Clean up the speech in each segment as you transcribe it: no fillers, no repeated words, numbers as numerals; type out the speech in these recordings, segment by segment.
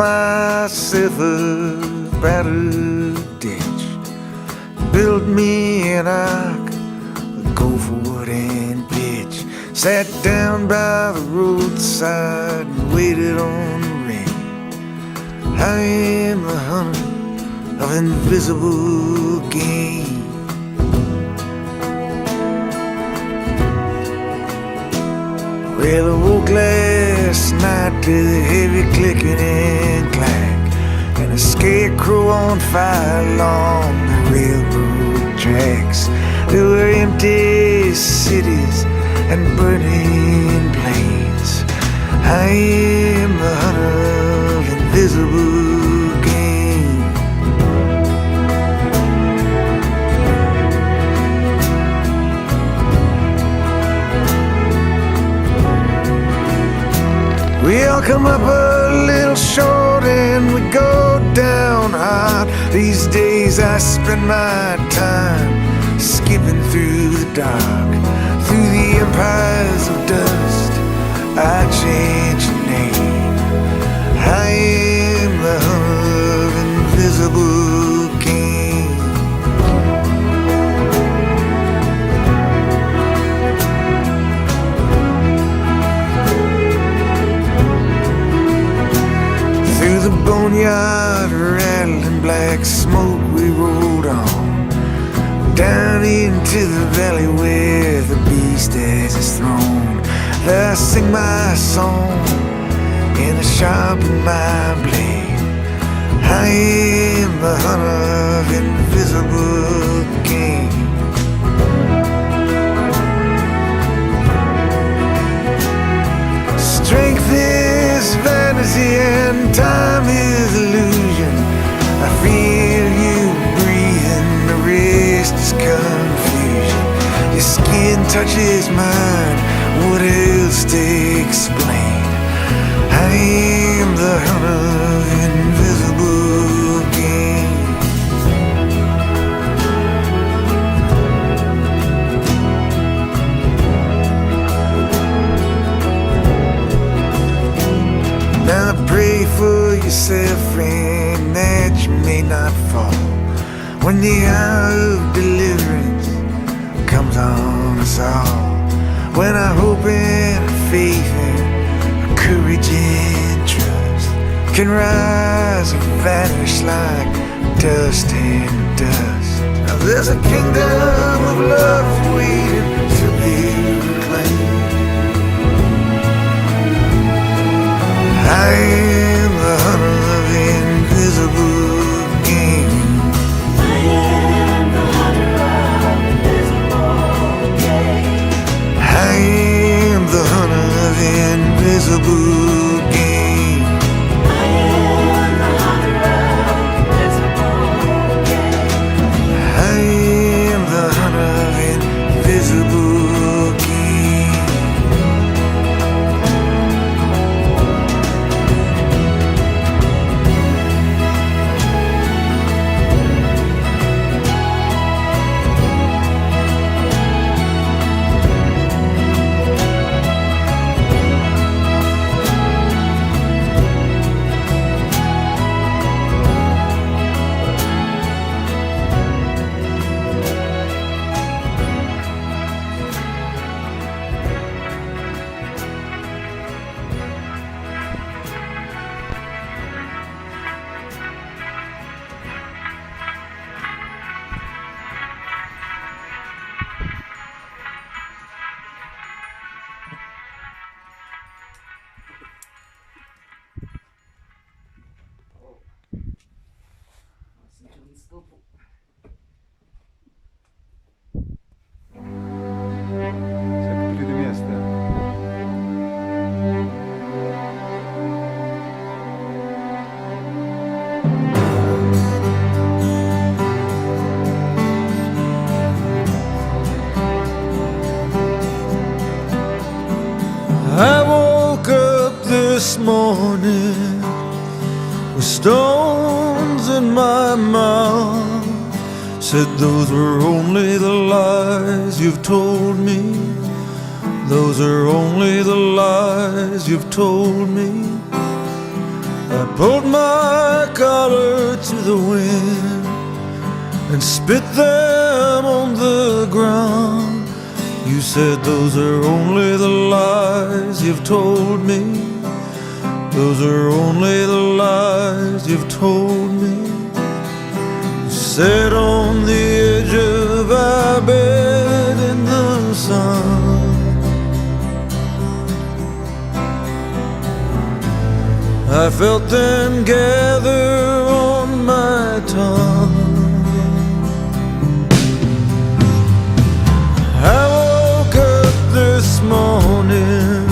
myself a battered ditch, built me an ark, go for wood and pitch, sat down by the roadside and waited on the rain. I am the hunter of invisible game. Well, I woke last night to the heavy clicking and clack, and a scarecrow on fire along the railroad tracks. There were empty cities and burning plains. I am the hunter of invisible game. We all come up a little short and we go down hard. These days I spend my time skipping through the dark, through the empires of dust. I change your name. I am the hunter of invisible game. Through the boneyard, rattling black smoke, we rolled on, down into the valley where the beast has his throne. There I sing my song and I sharpen my blade. I am the hunter of invisible game. Strength is vanity and time is illusion. I feel you breathing, the rest is confusion. Your skin touches mine, what else to explain? I am the hunter of invisible game. Now pray for yourself, friend, that you may not fall when the hour of deliverance comes on us all. When our hope and faith and courage and trust can rise and vanish like dust and dust. Now there's a kingdom of love waiting to be reclaimed. I am the hunter of invisible game. I am the hunter of invisible game. I am the hunter of invisible game. I am the hunter of invisible game. I am the hunter of invisible game. I woke up this morning with stones in my mouth. Said those are only the lies you've told me. Those are only the lies you've told me. I pulled my collar to the wind and spit them on the ground. You said those are only the lies you've told me. Those are only the lies you've told me. You sat on the edge of our bed in the sun. I felt them gather on my tongue. I woke up this morning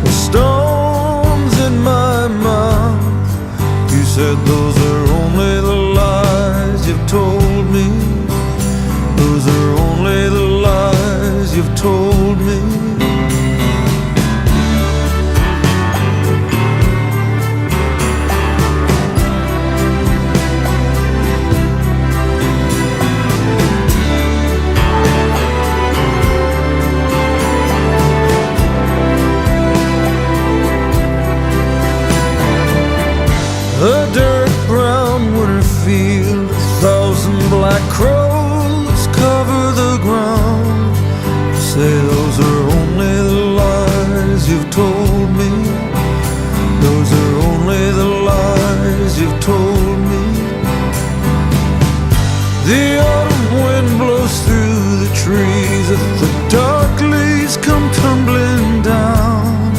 with stones in my mouth. You said those are only the lies you've told me. Those are only the lies you've told me. A dirt brown winter field, 1,000 black crows cover the ground. Say those are only the lies you've told me. Those are only the lies you've told me. The autumn wind blows through the trees, the dark leaves come tumbling down.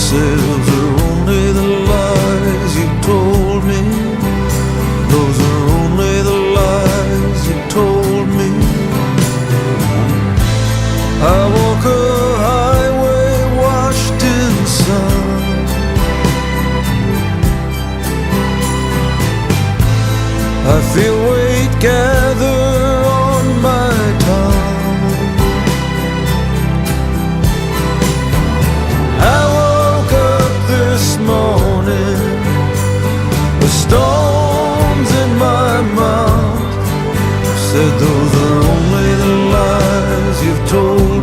Say those are only the lies you told me. Those are only the lies you told me. I walk a highway washed in sun. I feel weight gather on my tongue. I woke up this morning with stones in my mouth. Said those are only the lies you've told